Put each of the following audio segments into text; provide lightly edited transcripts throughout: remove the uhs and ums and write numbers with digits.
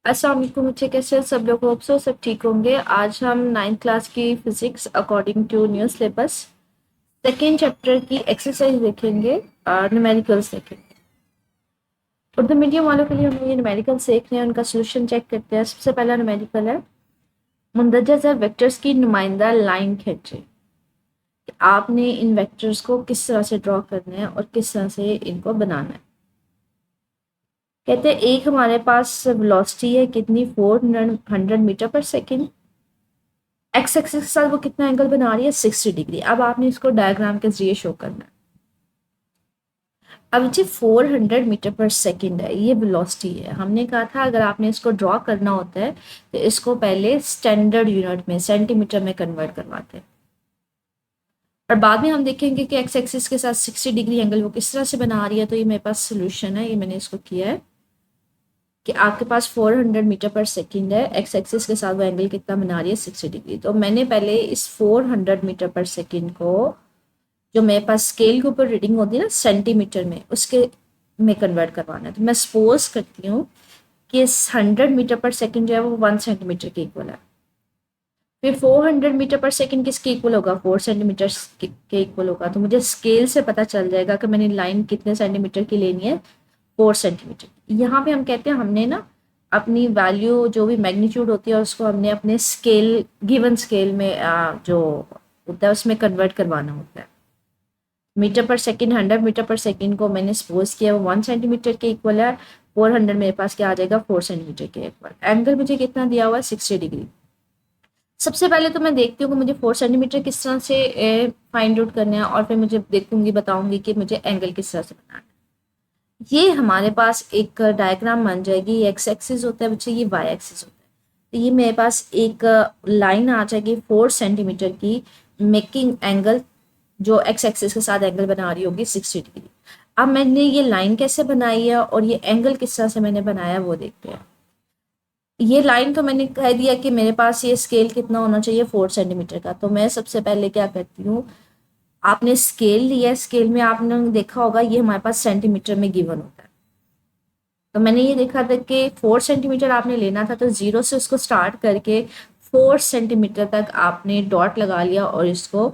अस्सलाम वालेकुम बच्चे, कैसे हैं सब लोग? होप सो सब ठीक होंगे। आज हम 9th क्लास की physics according to new syllabus second chapter की एक्सरसाइज देखेंगे और न्यूमेरिकल्स देखेंगे। उर्दू मीडियम वालों के लिए हम ये न्यूमेरिकल्स देख रहे हैं, उनका सोल्यूशन चेक करते हैं। सबसे पहला न्यूमेरिकल है, मुंदरजा ज़र वेक्टर्स की नुमाइंदा लाइन खींचे। आपने इन वेक्टर्स को किस तरह से ड्रॉ करना है और किस तरह से इनको बनाना है। कहते हैं एक हमारे पास वेलोसिटी है कितनी, 400 मीटर पर सेकेंड। एक्स एक्सिस के साथ वो कितना एंगल बना रही है, 60 डिग्री। अब आपने इसको डायग्राम के जरिए शो करना है। अब जी 400 मीटर पर सेकेंड है, ये वेलोसिटी है। हमने कहा था अगर आपने इसको ड्रॉ करना होता है तो इसको पहले स्टैंडर्ड यूनिट में सेंटीमीटर में कन्वर्ट करवाते हैं, और बाद में हम देखेंगे कि एक्स एक्सिस के साथ 60 डिग्री एंगल वो किस तरह से बना रही है। तो ये मेरे पास सोल्यूशन है, ये मैंने इसको किया है कि आपके पास 400 मीटर पर सेकेंड है, एक्स एक्सिस के साथ वो एंगल कितना बना रही है, 60 डिग्री। तो मैंने पहले इस 400 मीटर पर सेकेंड को, जो मेरे पास स्केल के ऊपर रीडिंग होती है ना सेंटीमीटर में, उसके में कन्वर्ट करवाना है। तो मैं सपोज करती हूँ कि 100 मीटर पर सेकेंड जो है वो 1 सेंटीमीटर के इक्वल है। फिर 400 मीटर पर सेकेंड किसके इक्वल होगा, 4 सेंटीमीटर के इक्वल होगा। तो मुझे स्केल से पता चल जाएगा कि मैंने लाइन कितने सेंटीमीटर की लेनी है, 4 सेंटीमीटर। यहाँ पे हम कहते हैं हमने ना अपनी वैल्यू जो भी मैग्नीट्यूड होती है उसको हमने अपने स्केल, गिवन स्केल में जो होता है उसमें कन्वर्ट करवाना होता है। मीटर पर सेकेंड, 100 मीटर पर सेकेंड को मैंने सपोज किया वो 1 सेंटीमीटर के इक्वल है। 400 मेरे पास क्या आ जाएगा, 4 सेंटीमीटर के इक्वल। एंगल मुझे कितना दिया हुआ है, 60 डिग्री। सबसे पहले तो मैं देखती हूँ कि मुझे 4 सेंटीमीटर किस तरह से फाइंड आउट करना है, और फिर मुझे देखूंगी, बताऊंगी कि मुझे एंगल किस तरह से बनाना है। ये हमारे पास एक डायग्राम बन जाएगी। ये एक्स एक्सिस होता है बच्चे, ये वाई एक्सिस होता है। तो ये मेरे पास एक लाइन आ जाएगी 4 सेंटीमीटर की, मेकिंग एंगल, जो एक्स एक्सिस के साथ एंगल बना रही होगी 60 डिग्री। अब मैंने ये लाइन कैसे बनाई है और ये एंगल किस तरह से मैंने बनाया वो देखते हैं। ये लाइन तो मैंने कह दिया कि मेरे पास ये स्केल कितना होना चाहिए, 4 सेंटीमीटर का। तो मैं सबसे पहले क्या करती हूँ, आपने स्केल लिया, स्केल में आपने देखा होगा ये हमारे पास सेंटीमीटर में गिवन होता है। तो मैंने ये देखा था कि 4 सेंटीमीटर आपने लेना था, तो जीरो से उसको स्टार्ट करके 4 सेंटीमीटर तक आपने डॉट लगा लिया और इसको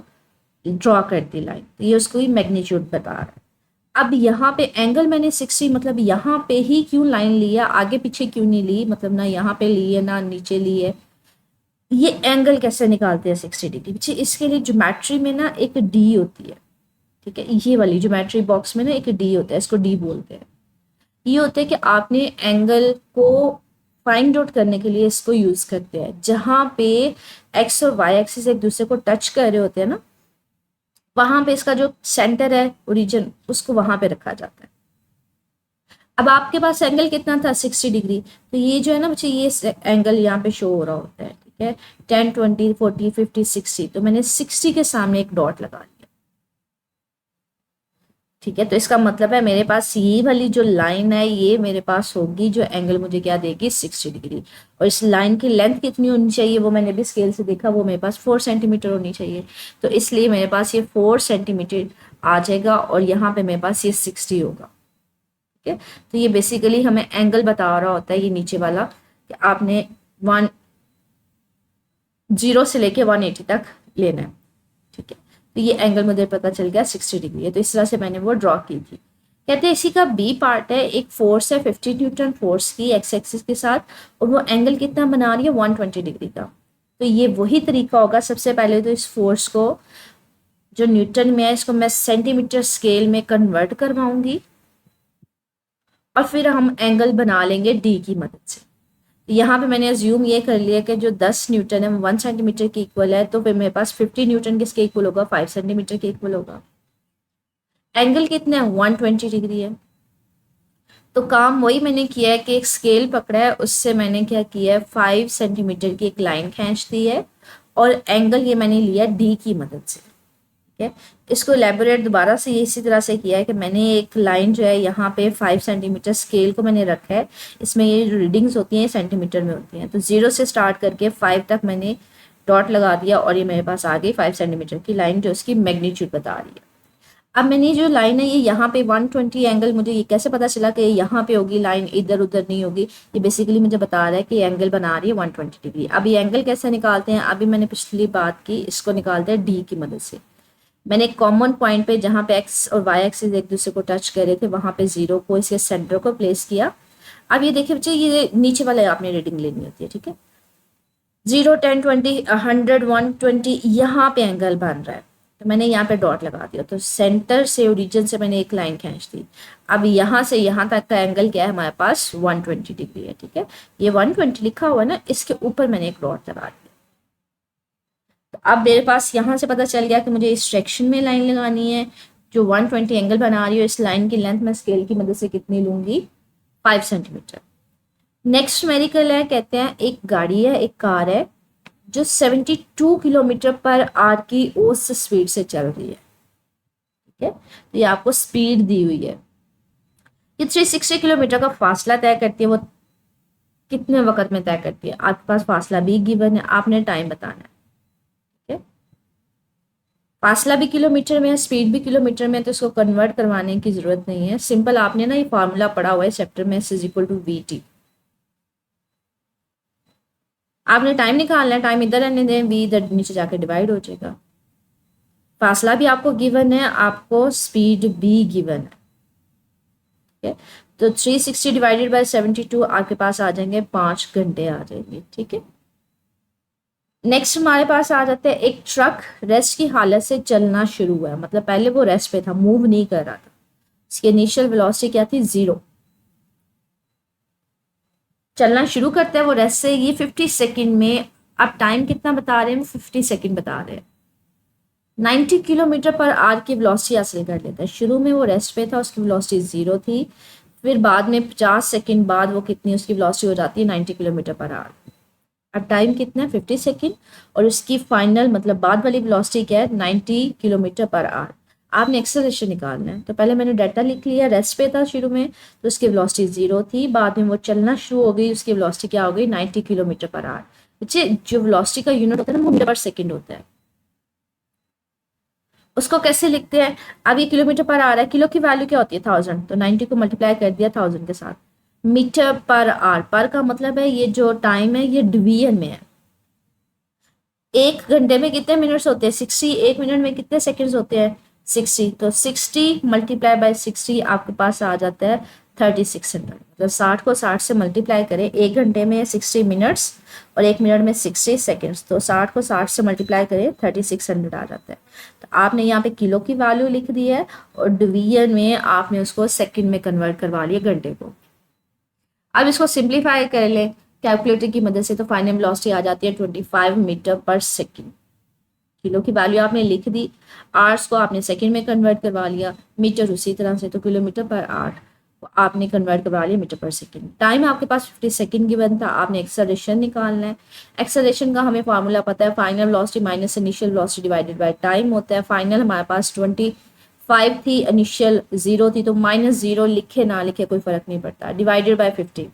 ड्रॉ कर दी लाइन। तो ये उसको ही मैग्नीट्यूड बता रहा है। अब यहाँ पे एंगल मैंने 60, मतलब यहाँ पे ही क्यों लाइन लिया, आगे पीछे क्यों नहीं ली, मतलब ना यहाँ पे ली है ना नीचे ली है। ये एंगल कैसे निकालते हैं 60 डिग्री पीछे, इसके लिए ज्योमेट्री में ना एक डी होती है। ठीक है, ये वाली ज्योमेट्री बॉक्स में ना एक डी होता है, इसको डी बोलते हैं। ये होता है कि आपने एंगल को फाइंड आउट करने के लिए इसको यूज करते हैं। जहां पे एक्स और वाई एक्सिस एक दूसरे को टच कर रहे होते हैं ना, वहां पे इसका जो सेंटर है, ओरिजिन, उसको वहां पे रखा जाता है। अब आपके पास एंगल कितना था, 60 डिग्री। तो ये जो है ना बच्चे, ये एंगल यहाँ पे शो हो रहा होता है। ठीक है, 10, 20, 40, 50, 60। तो मैंने 60 के सामने एक डॉट लगा लिया। ठीक है, तो इसका मतलब है मेरे पास ये वाली जो लाइन है ये मेरे पास होगी, जो एंगल मुझे क्या देगी, 60 डिग्री। और इस लाइन की लेंथ कितनी होनी चाहिए, वो मैंने भी स्केल से देखा, वो मेरे पास 4 सेंटीमीटर होनी चाहिए। तो इसलिए मेरे पास ये 4 सेंटीमीटर आ जाएगा और यहाँ पे मेरे पास ये 60 होगा। ठीक है, तो ये बेसिकली हमें एंगल बता रहा होता है, ये नीचे वाला, कि आपने 0 से लेके 180 तक लेना है। ठीक है, तो ये एंगल मुझे पता चल गया 60 डिग्री है। तो इस तरह से मैंने वो ड्रॉ की थी। कहते हैं इसी का बी पार्ट है, एक फोर्स है 50 न्यूटन फोर्स की एक्स एक्सिस के साथ, और वो एंगल कितना बना रही है, 120 डिग्री का। तो ये वही तरीका होगा, सबसे पहले तो इस फोर्स को जो न्यूटन में है इसको मैं सेंटीमीटर स्केल में कन्वर्ट करवाऊंगी, और फिर हम एंगल बना लेंगे डी की मदद से। यहाँ पे मैंने अज्यूम ये कर लिया कि जो 10 न्यूटन है वो 1 सेंटीमीटर के इक्वल है, तो फिर मेरे पास 50 न्यूटन किसके इक्वल होगा, 5 सेंटीमीटर के इक्वल होगा। एंगल कितना है, 120 डिग्री है। तो काम वही मैंने किया है कि एक स्केल पकड़ा है, उससे मैंने क्या किया है, 5 सेंटीमीटर की एक लाइन खींच दी है, और एंगल ये मैंने लिया डी की मदद से। ठीक है, इसको एलेबोरेट दोबारा से ये इसी तरह से किया है कि मैंने एक लाइन जो है यहाँ पे 5 सेंटीमीटर स्केल को मैंने रखा है, इसमें ये जो रीडिंग्स होती हैं सेंटीमीटर में होती हैं। तो 0 से स्टार्ट करके 5 तक मैंने डॉट लगा दिया, और ये मेरे पास आ गई 5 सेंटीमीटर की लाइन, जो उसकी मैग्नीट्यूड बता रही है। अब मैंने जो लाइन है ये यहाँ पे 120 एंगल, मुझे ये कैसे पता चला कि यहाँ पे होगी लाइन, इधर उधर नहीं होगी। ये बेसिकली मुझे बता रहा है कि एंगल बना रही है 120 डिग्री। अब ये एंगल कैसे निकालते हैं, अभी मैंने पिछली बात की, इसको निकालते हैं डी की मदद से। मैंने एक कॉमन पॉइंट पे जहाँ पे एक्स और वाई एक्सिस एक दूसरे को टच कर रहे थे वहां पे जीरो को, इसके सेंटर को प्लेस किया। अब ये देखिए बच्चे, ये नीचे वाले आपने रीडिंग लेनी होती है, ठीक है। 0, 10, 20, 100, 120 यहाँ पे एंगल बन रहा है, तो मैंने यहाँ पे डॉट लगा दिया। तो सेंटर से ओरिजिन से मैंने एक लाइन खींच दी। अब यहाँ से यहाँ तक का एंगल क्या है हमारे पास, 120 डिग्री है, ठीक है। ये 120 लिखा हुआ है ना, इसके ऊपर मैंने एक डॉट लगा दिया। तो अब मेरे पास यहाँ से पता चल गया कि मुझे इस सेक्शन में लाइन लगानी है जो 120 एंगल बना रही है। इस लाइन की लेंथ मैं स्केल की मदद से कितनी लूंगी, 5 सेंटीमीटर। नेक्स्ट मेरिकल है, कहते हैं एक गाड़ी है, एक कार है जो 72 किलोमीटर पर आवर की औसत स्पीड से चल रही है, ठीक है। तो ये आपको स्पीड दी हुई है। ये 360 किलोमीटर का फासला तय करती है, वो कितने वक्त में तय करती है। आपके पास फासला भी गिवन है, आपने टाइम बताना है, ठीक है। फासला भी किलोमीटर में है, स्पीड भी किलोमीटर में है, तो इसको कन्वर्ट करवाने की जरूरत नहीं है। सिंपल आपने ना ये फार्मूला पढ़ा हुआ है चैप्टर में, S = VT। आपने टाइम निकालना है, टाइम इधर रहने दें, v इधर नीचे जाके डिवाइड हो जाएगा। फासला भी आपको गिवन है, आपको स्पीड भी गिवन है, ठीक है। तो 360 डिवाइडेड बाय 72 आपके पास आ जाएंगे 5 घंटे आ जाएंगे, ठीक है। नेक्स्ट हमारे पास आ जाते हैं एक ट्रक रेस्ट की हालत से चलना शुरू हुआ है, मतलब पहले वो रेस्ट पे था, मूव नहीं कर रहा था। इसकी इनिशियल वेलोसिटी क्या थी, 0। चलना शुरू करते हैं वो रेस्ट से, ये 50 सेकंड में। अब टाइम कितना बता रहे हैं, 50 सेकंड बता रहे हैं। 90 किलोमीटर पर आवर की वेलोसिटी हासिल कर लेता है। शुरू में वो रेस्ट पे था, उसकी वेलोसिटी 0 थी, फिर बाद में 50 सेकंड बाद वो कितनी उसकी वेलोसिटी हो जाती है, 90 किलोमीटर पर आवर। अब टाइम कितना है, 50 सेकंड, और उसकी फाइनल मतलब बाद वाली वेलोसिटी क्या है, 90 किलोमीटर पर आवर। आपने एक्सेलरेशन निकालना है, तो पहले मैंने डाटा लिख लिया। रेस्ट पे था शुरू में, तो उसकी वेलोसिटी 0 थी, बाद में वो चलना शुरू हो गई, उसकी वेलोसिटी क्या हो गई, 90 किलोमीटर पर आवर। बच्चे जो वेलोसिटी का यूनिट होता है ना, वो मीटर पर सेकंड होता है। उसको कैसे लिखते हैं, अब ये किलोमीटर पर आ रहा है, किलो की वैल्यू क्या होती है, 1000, तो 90 को मल्टीप्लाई कर दिया 1000 के साथ। मीटर पर आवर, पर का मतलब है ये जो टाइम है ये डिवीजन में है। एक घंटे में कितने मिनट्स होते हैं, 60। एक मिनट में कितने सेकंड्स होते हैं, 60। तो 60 मल्टीप्लाई बाय 60 आपके पास आ जाता है 3600। मतलब 60 को 60 से मल्टीप्लाई करें, एक घंटे में 60 मिनट्स और एक मिनट में 60 सेकंड्स, तो 60 को 60 से मल्टीप्लाई करें 3600 आ जाता है। तो आपने यहाँ पे किलो की वैल्यू लिख दी है और डिवीजन में आपने उसको सेकंड में कन्वर्ट करवा लिया, घंटे को। अब इसको सिंप्लीफाई कर लें कैलकुलेटर की मदद से, तो फाइनल वेलोसिटी आ जाती है 25 मीटर पर सेकंड। किलो की वैल्यू आपने लिख दी, आवर्स को आपने सेकंड में कन्वर्ट करवा लिया, मीटर उसी तरह से, तो किलोमीटर पर आवर आपने कन्वर्ट करवा लिया मीटर पर सेकंड। टाइम आपके पास 50 सेकंड गिवन था, आपने एक्सेलरेशन निकालना है। एक्सेलरेशन का हमें फार्मूला पता है, final velocity minus initial velocity divided by time होता है। फाइनल हमारे पास 25 थी, इनिशियल 0 थी, तो -0 लिखे ना लिखे कोई फर्क नहीं पड़ता, डिवाइडेड बाय 50।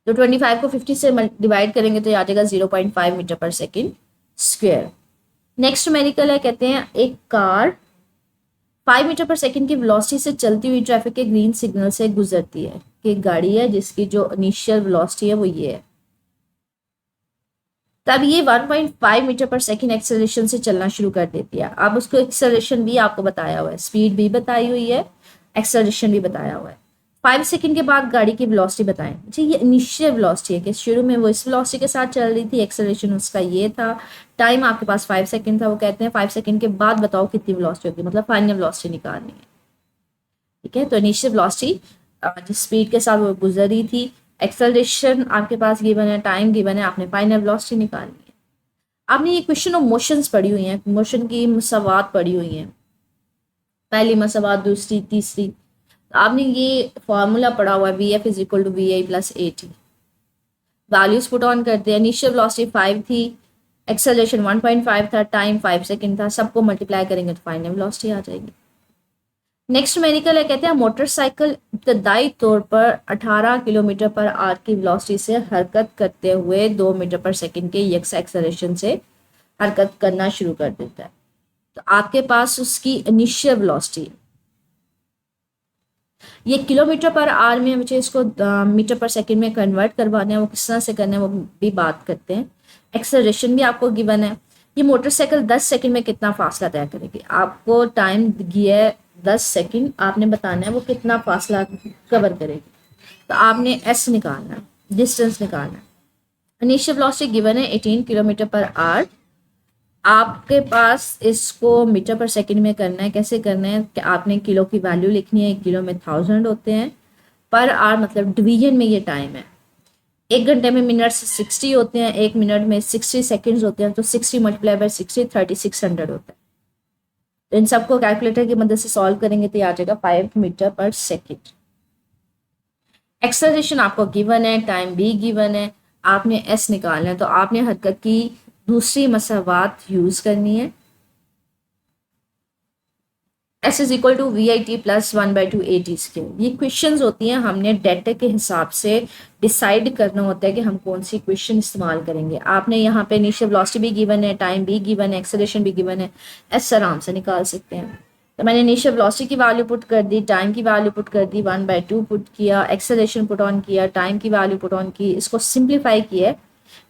तो 25 को 50 से डिवाइड करेंगे तो आ जाएगा 0.5 मीटर पर सेकंड स्क्वायर। नेक्स्ट मेरिकल है, कहते हैं एक कार 5 मीटर पर सेकंड की वेलोसिटी से चलती हुई ट्रैफिक के ग्रीन सिग्नल से गुजरती है। कि एक गाड़ी है जिसकी जो इनिशियल वेलोसिटी है वो ये है, तब ये 1.5 मीटर पर सेकंड एक्सेलरेशन से चलना शुरू कर देती है। अब उसको एक्सेलरेशन भी आपको बताया हुआ है, स्पीड भी बताई हुई है, एक्सेलरेशन भी बताया हुआ है। 5 सेकंड के बाद गाड़ी की वेलोसिटी बताएं जी। ये इनिशियल वेलोसिटी है कि शुरू में वो इस वेलोसिटी के साथ चल रही थी, एक्सेलरेशन उसका ये था, टाइम आपके पास 5 सेकंड था। वो कहते हैं 5 सेकंड के बाद बताओ कितनी वेलोसिटी होगी, मतलब फाइनल वेलोसिटी निकालनी है, ठीक है। तो इनिशियल वेलोसिटी जिस स्पीड के साथ वो गुजर रही थी, एक्सेलरेशन आपके पास गिवन है, टाइम गिवन है, आपने फाइनल वेलोसिटी निकालनी है। आपने ये क्वेश्चन ऑफ मोशंस पढ़ी हुई हैं, मोशन की मसावात पढ़ी हुई हैं, पहली मसावात, दूसरी, तीसरी। आपने ये फॉर्मूला पढ़ा हुआ है, VF = VI + AT। Values put on करते हैं, इनिशियल वेलोसिटी 5 थी, एक्सेलरेशन 1.5 था, टाइम 5 सेकंड था, सबको मल्टीप्लाई करेंगे तो फाइनल वेलोसिटी आ जाएगी। नेक्स्ट मेरिकल है, कहते हैं मोटरसाइकिल इब्तदाई तौर पर 18 किलोमीटर पर आवर की वेलोसिटी से हरकत करते हुए 2 मीटर पर सेकंड के यकसा एक्सेलरेशन से हरकत करना शुरू कर देता है। तो आपके पास उसकी इनिशियल वेलोसिटी, ये किलोमीटर पर आवर में मुझे इसको मीटर पर सेकंड में कन्वर्ट करवाना है, वो किस तरह से करना है वो भी बात करते हैं। एक्सेलरेशन भी आपको गिवन है। ये मोटरसाइकिल 10 सेकंड में कितना फासला तय करेगी, आपको टाइम दिया है 10 सेकंड, आपने बताना है वो कितना फासला कवर करेगी। तो आपने एस निकालना है, डिस्टेंस निकालना है। इनिशियल वेलोसिटी गिवन है 18 किलोमीटर पर आवर। आपके पास इसको मीटर पर सेकंड में करना है। कैसे करना है कि आपने किलो की वैल्यू लिखनी है, किलो में 1000 होते हैं, पर आवर मतलब डिवीजन में ये टाइम है। 1 घंटे में मिनट्स 60 होते हैं, 1 मिनट में 60 सेकंड्स होते हैं, तो 60 मल्टीप्लाई बाय 60 3600 होता है। तो इन सबको कैलकुलेटर की मदद से सॉल्व करेंगे तो ये आ जाएगा 5 मीटर पर सेकेंड। एक्सेलरेशन आपको गिवन है, टाइम भी गिवन है, आपने एस निकालना है। तो आपने हरकत की दूसरी मसावात यूज करनी है। S is equal to V I T plus 1/2 A T square. ये क्वेश्चंस होती हैं, हमने डेटा के हिसाब से डिसाइड करना होता है कि हम कौन सी क्वेश्चन इस्तेमाल करेंगे। आपने यहाँ पे इनिशियल वेलोसिटी भी गिवन है, टाइम भी गिवन है, एक्सेलरेशन भी गिवन है, एस आराम से निकाल सकते हैं। तो मैंने इनिशियल वेलोसिटी की वैल्यू पुट कर दी, टाइम की वैल्यू पुट कर दी, 1/2 पुट किया, एक्सेलरेशन पुट ऑन किया, टाइम की वैल्यू पुट ऑन की, इसको सिंप्लीफाई किया।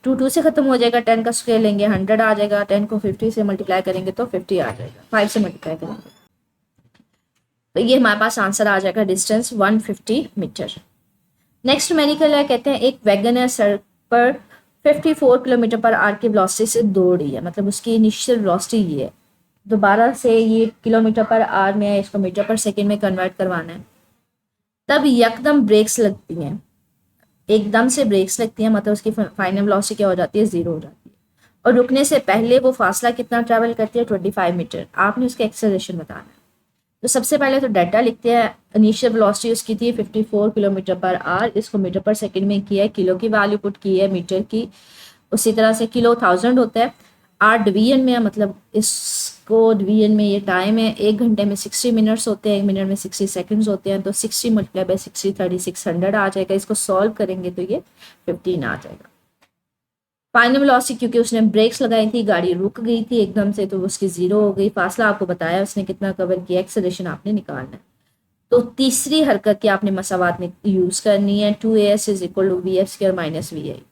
2 से खत्म हो जाएगा, 10 का स्क्वायर लेंगे 100 आ जाएगा, 10 को 50 से मल्टीप्लाई करेंगे तो 50 आ जाएगा, 5 से मल्टीप्लाई करेंगे तो ये हमारे पास आंसर आ जाएगा, डिस्टेंस 150 मीटर। नेक्स्ट न्यूमेरिकल है, कहते हैं एक वैगन है सड़क पर 54 किलोमीटर पर आवर की वेलोसिटी से दौड़ रही है, मतलब उसकी इनिशियल वेलोसिटी ये है। दोबारा से ये किलोमीटर पर आवर में है, इसको मीटर पर सेकंड में कन्वर्ट करवाना है। तब यकदम ब्रेक्स लगती हैं, एकदम से ब्रेक्स लगती हैं, मतलब उसकी फाइनल वेलोसिटी क्या हो जाती है, 0 हो जाती है। और रुकने से पहले वो फासला कितना ट्रैवल करती है, 25 मीटर। आपने उसका एक्सेलरेशन बताना है। तो सबसे पहले तो डाटा लिखते हैं। इनिशियल वेलोसिटी उसकी थी 54 किलोमीटर पर आवर, इसको मीटर पर सेकंड में किया है, किलो की वैल्यू पुट की है, मीटर की। उसी तरह से किलो 1000 होता है, आर डिवीजन में, मतलब इसको डिवीजन में ये टाइम है। 1 घंटे में 60 मिनट्स होते हैं, 1 मिनट में 60 सेकंड्स होते हैं, तो 60 मल्टीप्लाई बाय 60 3600 आ जाएगा। इसको सॉल्व करेंगे तो ये 15 आ जाएगा। फाइनल वेलोसिटी, क्योंकि उसने ब्रेक्स लगाई थी, गाड़ी रुक गई थी एकदम से, तो उसकी 0 हो गई। फासला आपको बताया उसने कितना कवर किया, एक्सेलरेशन आपने निकालना है। तो तीसरी हरकत की आपने मसावात में यूज करनी है, 2as is equal to V F square minus V I.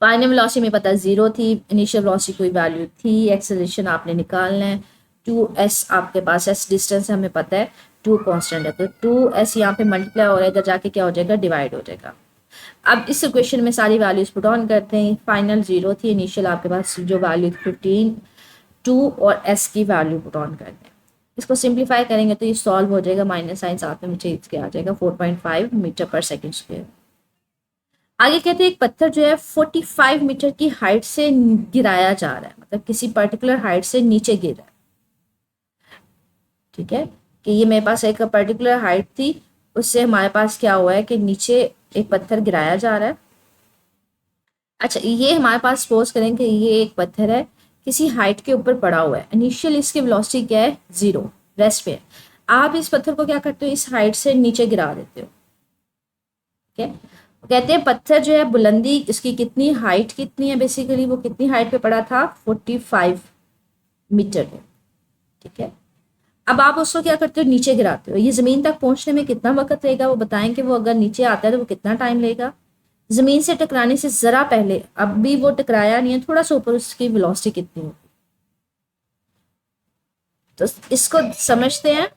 Final velocity में पता 0 थी, इनिशियल वेलोसिटी कोई वैल्यू थी, एक्सेलरेशन आपने निकालना है। 2s आपके पास s डिस्टेंस हमें पता है, 2 कांस्टेंट है, तो 2s यहाँ पे मल्टीप्लाई हो रहा है, इधर जाके क्या हो जाएगा, डिवाइड हो जाएगा। अब इस इक्वेशन में सारी वैल्यूज पुट ऑन करते हैं। फाइनल 0 थी, इनिशियल आपके पास जो वैल्यू 15, 2 और s की वैल्यू पुट ऑन करते हैं। इसको सिंप्लीफाई करेंगे तो ये सॉल्व हो जाएगा, माइनस साइन साथ में मुझे इसके आ जाएगा 4.5 मीटर पर सेकेंड स्क्वायर। आगे कहते हैं एक पत्थर जो है 45 मीटर की हाइट से गिराया जा रहा है, मतलब किसी पर्टिकुलर हाइट से नीचे गिर रहा है। ठीक है, कि ये मेरे पास एक पर्टिकुलर हाइट थी, उससे हमारे पास क्या हुआ है कि नीचे एक पत्थर गिराया जा रहा है। अच्छा, ये हमारे पास सपोज करें कि ये एक पत्थर है, किसी हाइट के ऊपर पड़ा हुआ है, इनिशियल इसकी वेलोसिटी क्या है, 0, रेस्ट पे है। आप इस पत्थर को क्या करते हो, इस हाइट से नीचे गिरा देते हो। ठीक है, कहते हैं पत्थर जो है बुलंदी इसकी कितनी, हाइट कितनी है, बेसिकली वो कितनी हाइट पे पड़ा था, 45 मीटर पे। ठीक है, अब आप उसको क्या करते हो, नीचे गिराते हो। ये जमीन तक पहुंचने में कितना वक्त लगेगा वो बताएं, कि वो अगर नीचे आता है तो वो कितना टाइम लेगा। जमीन से टकराने से जरा पहले, अब भी वो टकराया नहीं है, थोड़ा सा ऊपर, उसकी वेलोसिटी कितनी होगी। तो इसको समझते हैं।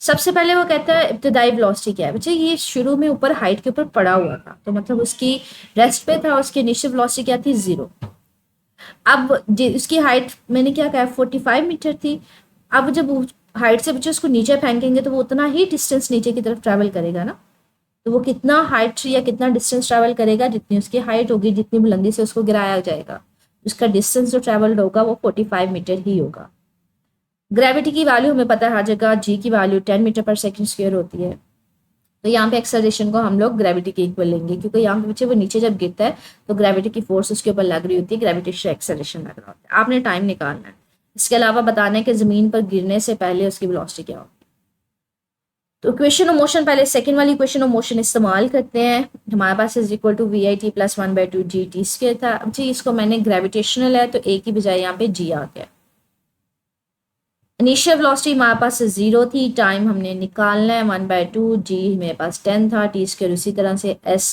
सबसे पहले वो कहता है इब्तदाई वेलोसिटी क्या है। बच्चे ये शुरू में ऊपर हाइट के ऊपर पड़ा हुआ था, तो मतलब उसकी रेस्ट पे था, उसकी इनिशियल वेलोसिटी क्या थी, 0। अब उसकी हाइट मैंने क्या कहा, 45 मीटर थी। अब जब हाइट से बच्चे उसको नीचे फेंकेंगे तो वो उतना ही डिस्टेंस नीचे की तरफ ट्रैवल करेगा ना। तो वो कितना हाइट या कितना डिस्टेंस ट्रैवल करेगा, जितनी उसकी हाइट होगी, जितनी बुलंदी से उसको गिराया जाएगा, उसका डिस्टेंस जो ट्रैवल्ड होगा वो 45 मीटर ही होगा। ग्रेविटी की वैल्यू हमें पता है हर जगह, जी की वैल्यू 10 मीटर पर सेकंड स्क्वायर होती है। तो यहाँ पे एक्सेलरेशन को हम लोग ग्रेविटी के इक्वल लेंगे, क्योंकि यहाँ पे बच्चे वो नीचे जब गिरता है तो ग्रेविटी की फोर्स उसके ऊपर लग रही होती है, ग्रेविटेशनल एक्सेलरेशन लग रहा होता है। आपने टाइम निकालना है। इसके अलावा बताना है कि जमीन पर गिरने से पहले उसकी वेलोसिटी क्या होगी। तो इक्वेशन ऑफ मोशन, पहले सेकंड वाली इक्वेशन ऑफ मोशन इस्तेमाल करते हैं। हमारे पास is equal to V I T plus 1/2 G T square था। जी इसको मैंने ग्रेविटेशनल है तो ए की बजाय यहाँ पे जी आ गया। इनिशियल वेलोसिटी हमारे पास 0 थी, टाइम हमने निकालना है 1/2, जी मेरे पास 10 था, टी स्क्वायर उसी तरह से एस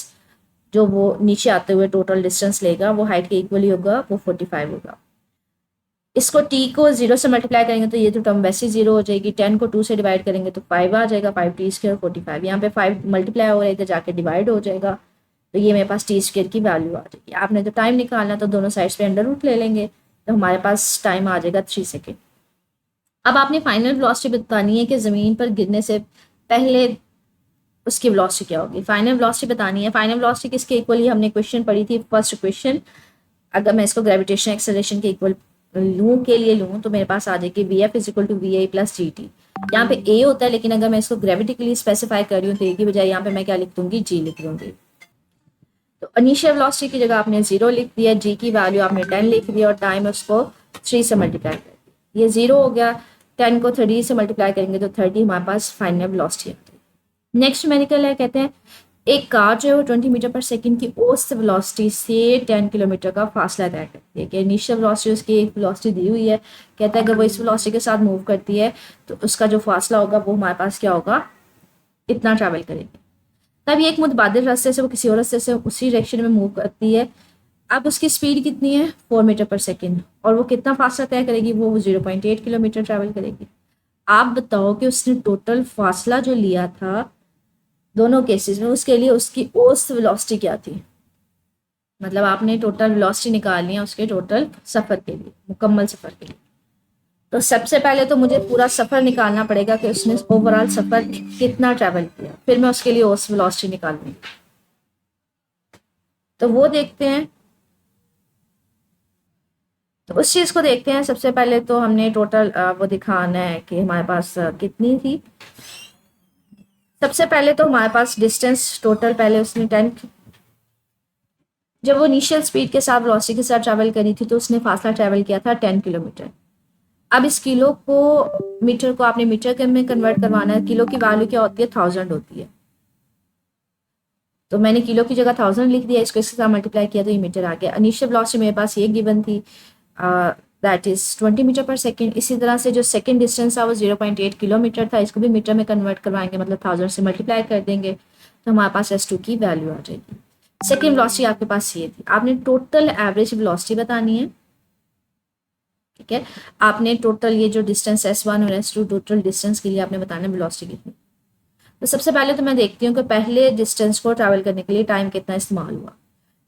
जो वो नीचे आते हुए टोटल डिस्टेंस लेगा वो हाइट के इक्वली होगा, वो 45 होगा। इसको टी को 0 से मल्टीप्लाई करेंगे तो ये तो टर्म वैसे 0 हो जाएगी, 10 को 2 से डिवाइड करेंगे तो 5 आ जाएगा, 5 टी स्क्वायर 45, यहाँ पे 5 मल्टीप्लाई हो रहा है इधर जाके डिवाइड हो जाएगा, तो ये मेरे पास टी स्क्वायर की वैल्यू आ जाएगी। आपने तो टाइम निकालना तो दोनों साइड्स पे अंडर रूट ले लेंगे, तो हमारे पास टाइम आ जाएगा 3 सेकेंड। अब आपने फाइनल वेलोसिटी बतानी है कि ज़मीन पर गिरने से पहले उसकी वेलोसिटी क्या होगी, फाइनल वेलोसिटी बतानी है। फाइनल वेलोसिटी किसके इक्वली हमने क्वेश्चन पढ़ी थी, फर्स्ट क्वेश्चन। अगर मैं इसको ग्रेविटेशन एक्सेलरेशन के इक्वल लूँ के लिए लूँ तो मेरे पास आ जाएगी V F is equal to V I plus G T. यहाँ पे ए होता है, लेकिन अगर मैं इसको ग्रेविटी के लिए स्पेसिफाई कर रही हूँ तो ए की बजाय यहाँ पे मैं क्या लिख दूंगी, जी लिख दूंगी। तो इनिशियल वेलोसिटी की जगह आपने 0 लिख दिया, जी की वैल्यू आपने 10 लिख दिया और टाइम उसको 3 से मल्टीप्लाई कर दिया, ये 0 हो गया। 10 को 30 से मल्टीप्लाई करेंगे तो 30 हमारे पास फाइनल वेलोसिटी है। नेक्स्ट मेडिकल है, कहते हैं एक कार जो है वो 20 मीटर पर सेकंड की औसत वेलोसिटी से 10 किलोमीटर का फासला तय करती है। कि इनिशियल वेलोसिटी उसकी एक वेलोसिटी दी हुई है, कहता है अगर वो इस वेलोसिटी के साथ मूव करती है तो उसका जो फासला होगा वो हमारे पास क्या होगा, इतना ट्रैवल करेगी। तब ये एक मुतबादिल रास्ते से वो किसी और रास्ते से उसी डायरेक्शन में मूव करती है। अब उसकी स्पीड कितनी है, 4 मीटर पर सेकेंड, और वो कितना फासला तय करेगी, वो 0.8 किलोमीटर ट्रैवल करेगी। आप बताओ कि उसने टोटल फासला जो लिया था दोनों केसेस में, उसके लिए उसकी औसत वेलोसिटी क्या थी। मतलब आपने टोटल वेलोसिटी निकालनी है उसके टोटल सफ़र के लिए, मुकम्मल सफ़र के लिए। तो सबसे पहले तो मुझे पूरा सफ़र निकालना पड़ेगा कि उसने ओवरऑल सफ़र कितना ट्रैवल किया, फिर मैं उसके लिए औसत वेलोसिटी निकालूंगी। तो वो देखते हैं, तो उस चीज़ को देखते हैं। सबसे पहले तो हमने टोटल वो दिखाना है कि हमारे पास कितनी थी। सबसे पहले तो हमारे पास डिस्टेंस टोटल, पहले उसने 10, जब वो इनिशियल स्पीड के साथ वेलोसिटी के साथ ट्रैवल करी थी तो उसने फासला ट्रैवल किया था 10 किलोमीटर। अब इस किलो को मीटर को आपने मीटर के में कन्वर्ट करवाना है, किलो की वैल्यू क्या होती है, 1000 होती है। तो मैंने किलो की जगह 1000 लिख दिया, इसको इसके साथ मल्टीप्लाई किया तो ये मीटर आ गया। इनिशियल वेलोसिटी मेरे पास ये गिवन थी, दैट इज 20 मीटर पर सेकेंड। इसी तरह से जो सेकेंड डिस्टेंस था वो 0.8 किलोमीटर था, इसको भी मीटर में कन्वर्ट करवाएंगे, मतलब 1000 से मल्टीप्लाई कर देंगे तो हमारे पास S2 की वैल्यू आ जाएगी। सेकेंड वेलोसिटी आपके पास ये थी। आपने टोटल एवरेज वेलोसिटी बतानी है, ठीक है। आपने टोटल ये जो डिस्टेंस S1 और S2 टोटल डिस्टेंस के लिए आपने बताना है वेलोसिटी कितनी। तो सबसे पहले तो मैं देखती हूँ कि पहले डिस्टेंस को ट्रैवल करने के लिए टाइम कितना इस्तेमाल हुआ।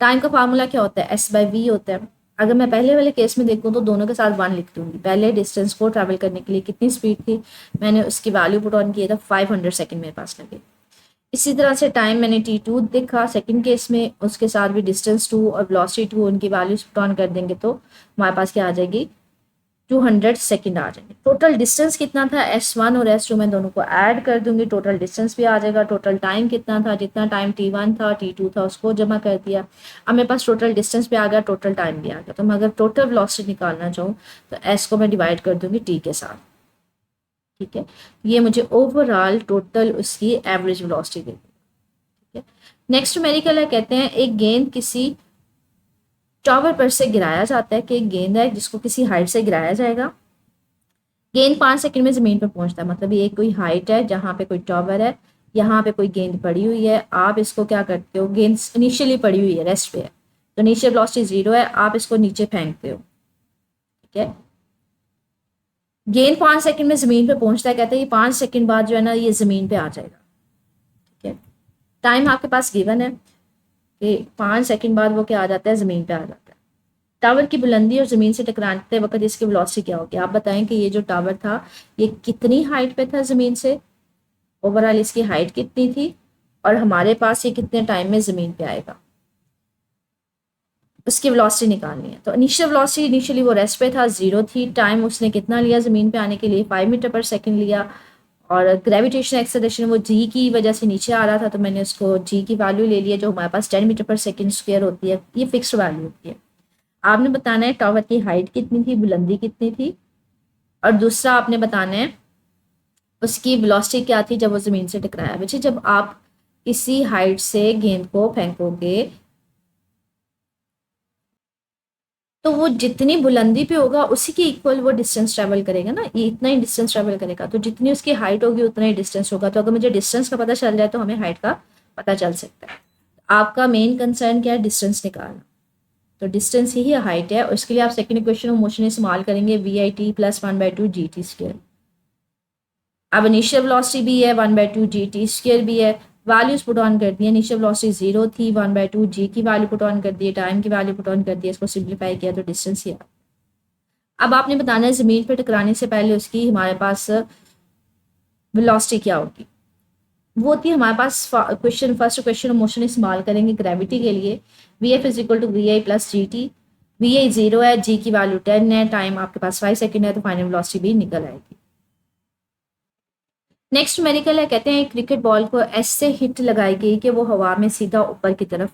टाइम का फार्मूला क्या होता है, S/V होता है। अगर मैं पहले वाले केस में देखूँ तो दोनों के साथ 1 लिख दूंगी। पहले डिस्टेंस को ट्रैवल करने के लिए कितनी स्पीड थी, मैंने उसकी वैल्यू पुट ऑन किया था, 500 सेकेंड मेरे पास लगे। इसी तरह से टाइम मैंने T2 देखा सेकंड केस में, उसके साथ भी डिस्टेंस 2 और वेलोसिटी 2 उनकी वैल्यूज पुट ऑन कर देंगे तो हमारे पास क्या आ जाएगी, 200 सेकेंड आ जाएंगे। टोटल डिस्टेंस कितना था, S1 और S2 में दोनों को ऐड कर दूंगी, टोटल डिस्टेंस भी आ जाएगा। टोटल टाइम कितना था, जितना टाइम T1 था T2 था उसको जमा कर दिया। अब मेरे पास टोटल डिस्टेंस भी आ गया, टोटल टाइम भी आ गया। तो मैं अगर टोटल वेलोसिटी निकालना चाहूँ तो S को मैं डिवाइड कर दूंगी T के साथ, ठीक है। ये मुझे ओवरऑल टोटल उसकी एवरेज वेलोसिटी देगी, ठीक है। नेक्स्ट मेडिकल है, कहते हैं एक गेंद किसी टावर पर से गिराया जाता है, कि एक गेंद है जिसको किसी हाइट से गिराया जाएगा। गेंद 5 सेकंड में जमीन पर पहुंचता है, मतलब ये कोई हाइट है जहाँ पे कोई टावर है, यहाँ पे कोई गेंद पड़ी हुई है। आप इसको क्या करते हो, गेंद इनिशियली पड़ी हुई है, रेस्ट पे है, तो इनिशियल वेलोसिटी 0 है, आप इसको नीचे फेंकते हो, ठीक है। गेंद 5 सेकंड में जमीन पे पहुंचता है, कहते हैं ये 5 सेकंड बाद जो है ना ये जमीन पे आ जाएगा, ठीक है। टाइम आपके पास गिवन है कि 5 सेकंड बाद वो क्या आ जाता है, जमीन पे आ जाता है। टावर की बुलंदी और ज़मीन से टकराते वक्त इसकी वेलोसिटी क्या होगी। आप बताएं कि ये जो टावर था ये कितनी हाइट पे था ज़मीन से, ओवरऑल इसकी हाइट कितनी थी, और हमारे पास ये कितने टाइम में ज़मीन पे आएगा, उसकी वेलोसिटी निकालनी है। तो इनिशियल वेलोसिटी इनिशियली वो रेस्ट पे था, 0 थी। टाइम उसने कितना लिया ज़मीन पे आने के लिए, 5 मीटर पर सेकेंड लिया। और ग्रेविटेशन एक्सेलरेशन वो जी की वजह से नीचे आ रहा था, तो मैंने उसको जी की वैल्यू ले लिया जो हमारे पास 10 मीटर पर सेकेंड स्क्वायर होती है, ये फिक्स्ड वैल्यू होती है। आपने बताना है टावर की हाइट कितनी थी, बुलंदी कितनी थी, और दूसरा आपने बताना है उसकी वेलोसिटी क्या थी जब वो ज़मीन से टकराया। बच्चे जब आप किसी हाइट से गेंद को फेंकोगे तो वो जितनी बुलंदी पे होगा उसी के इक्वल वो डिस्टेंस ट्रैवल करेगा ना, ये इतना ही डिस्टेंस ट्रैवल करेगा, तो जितनी उसकी हाइट होगी उतना ही डिस्टेंस होगा। तो अगर मुझे डिस्टेंस का पता चल जाए तो हमें हाइट का पता चल सकता है। आपका मेन कंसर्न क्या है, डिस्टेंस निकालना, तो डिस्टेंस ही हाइट है, और इसके लिए आप सेकंड इक्वेशन ऑफ मोशन इस्तेमाल करेंगे VIT प्लस 1/2 GT स्क्वायर। अब इनिशियल वेलोसिटी भी है 1/2 GT स्क्वायर भी है, वैल्यूज पुट ऑन कर दिए, इनिशियल वेलोसिटी 0 थी, 1/2 G की वैल्यू पुट ऑन कर दिए, टाइम की वैल्यू पुट ऑन कर दिया, इसको सिंप्लीफाई किया तो डिस्टेंस ही आ। अब आपने बताना है जमीन पे टकराने से पहले उसकी हमारे पास वेलोसिटी क्या होगी। वो होती है हमारे पास फर्स्ट क्वेश्चन ऑफ मोशन इस्तेमाल करेंगे ग्रेविटी के लिए, VF is equal to VI plus GT। VI 0 है, G की वैल्यू 10 है, टाइम आपके पास 5 सेकेंड है, तो फाइनल वेलोसिटी भी निकल आएगी। नेक्स्ट न्यूमेरिकल है, कहते हैं क्रिकेट बॉल को ऐसे हिट लगाई गई कि वो हवा में सीधा ऊपर की तरफ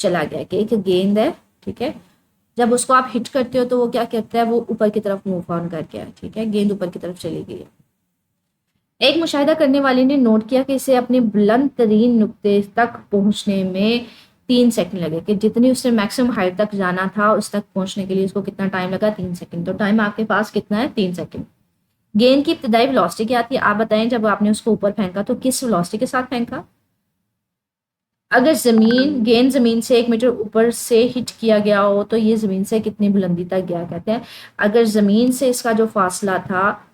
चला गया, कि एक गेंद है, ठीक है, जब उसको आप हिट करते हो तो वो क्या करता है, वो ऊपर की तरफ मूव ऑन कर गया, ठीक है, गेंद ऊपर की तरफ चली गई है। एक मुशाहिदा करने वाले ने नोट किया कि इसे अपने बुलंद तरीन नुक्ते तक पहुंचने में 3 सेकंड लगे, कि जितनी उसने मैक्सिमम हाइट तक जाना था उस तक पहुंचने के लिए उसको कितना टाइम लगा, 3 सेकंड। तो टाइम आपके पास कितना है, 3 सेकंड। गेंद की इब्तदाई वेलोसिटी क्या थी, आप बताएं, जब आपने उसको ऊपर फेंका तो किस वेलोसिटी के साथ फेंका। अगर गेंद जमीन से 1 मीटर ऊपर से हिट किया गया हो तो ये जमीन से कितनी बुलंदी तक गया, कहते हैं अगर जमीन से इसका जो फासला था,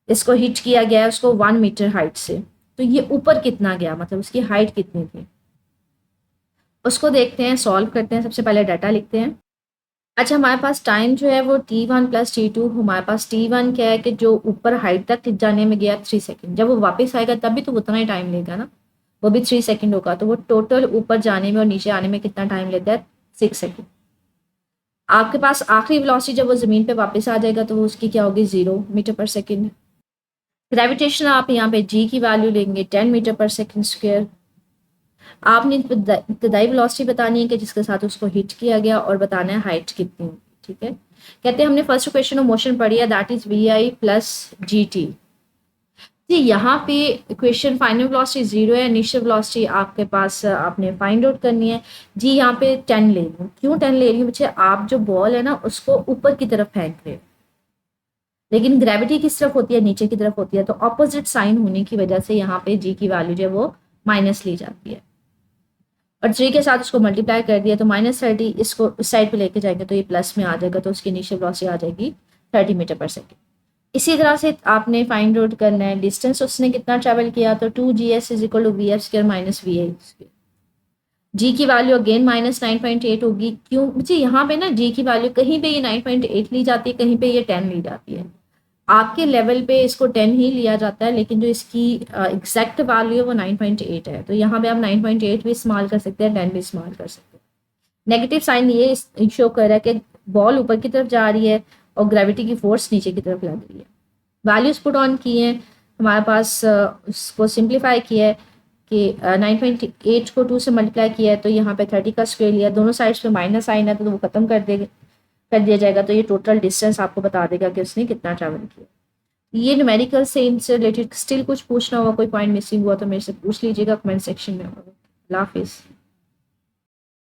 इसको हिट किया गया है उसको 1 मीटर हाइट से, तो ये ऊपर कितना गया, मतलब उसकी हाइट कितनी थी, उसको देखते हैं, सॉल्व करते हैं। सबसे पहले डाटा लिखते हैं। अच्छा, हमारे पास टाइम जो है वो T1 प्लस T2, हमारे पास T1 क्या है कि जो ऊपर हाइट तक जाने में गया 3 सेकंड, जब वो वापस आएगा तब भी तो उतना ही टाइम लेगा ना, वो भी 3 सेकंड होगा, तो वो टोटल ऊपर जाने में और नीचे आने में कितना टाइम लेता है, 6 सेकंड। आपके पास आखिरी वेलोसिटी जब वो जमीन पे वापस आ जाएगा तो वो उसकी क्या होगी, 0 मीटर पर सेकंड। ग्रेविटेशन आप यहाँ पे G की वैल्यू लेंगे 10 मीटर पर सेकंड स्क्वायर। आपने इब्तदाई वेलोसिटी बतानी है कि जिसके साथ उसको हिट किया गया, और बताना है हाइट कितनी होगी, ठीक है। कहते हैं हमने फर्स्ट क्वेश्चन ऑफ मोशन पढ़ी है, that is VI plus GT। जी, यहाँ पे इक्वेशन फाइनल वेलोसिटी 0 है, इनिशियल वेलोसिटी आपके पास आपने फाइंड आउट करनी है। जी यहाँ पे 10 ले रही हूँ, क्यों 10 ले रही हूँ बच्चे, आप जो बॉल है ना उसको ऊपर की तरफ फेंक रहे हो, लेकिन ग्रेविटी किस तरफ होती है, नीचे की तरफ होती है, तो ऑपोजिट साइन होने की वजह से यहाँ पे G की वैल्यू जो है वो माइनस ली जाती है, और 3 के साथ उसको मल्टीप्लाई कर दिया तो -30, इसको इस साइड पे लेके जाएंगे तो ये प्लस में आ जाएगा, तो उसकी इनिशियल वेलोसिटी आ जाएगी 30 मीटर पर सेकेंड। इसी तरह से आपने फाइंड आउट करना है डिस्टेंस उसने कितना ट्रैवल किया, तो 2GS is equal to VF square minus VI square. G की वैल्यू अगेन -9.8 होगी, क्यों मुझे यहाँ पे ना जी की वैल्यू कहीं पे ये 9.8 ली जाती है, कहीं पे ये 10 ली जाती है। आपके लेवल पे इसको 10 ही लिया जाता है, लेकिन जो इसकी एग्जैक्ट वैल्यू है वो 9.8 है, तो यहाँ पे आप 9.8 भी इस्तेमाल कर सकते हैं, 10 भी इस्तेमाल कर सकते हैं। नेगेटिव साइन ये शो कर रहा है कि बॉल ऊपर की तरफ जा रही है और ग्रेविटी की फोर्स नीचे की तरफ लग रही है। वैल्यूज पुट ऑन किए हैं, हमारे पास उसको सिंप्लीफाई किया है कि 9.8 को 2 से मल्टीप्लाई किया है, तो यहाँ पे 30 का स्क्वायर लिया, दोनों साइड्स पे माइनस साइन है तो वो खत्म कर दिया जाएगा, तो ये टोटल डिस्टेंस आपको बता देगा कि उसने कितना ट्रैवल किया। ये न्यूमेरिकल से इनसे रिलेटेड स्टिल कुछ पूछना हुआ, कोई पॉइंट मिसिंग हुआ तो मेरे से पूछ लीजिएगा कमेंट सेक्शन में। अल्लाह हाफिज़।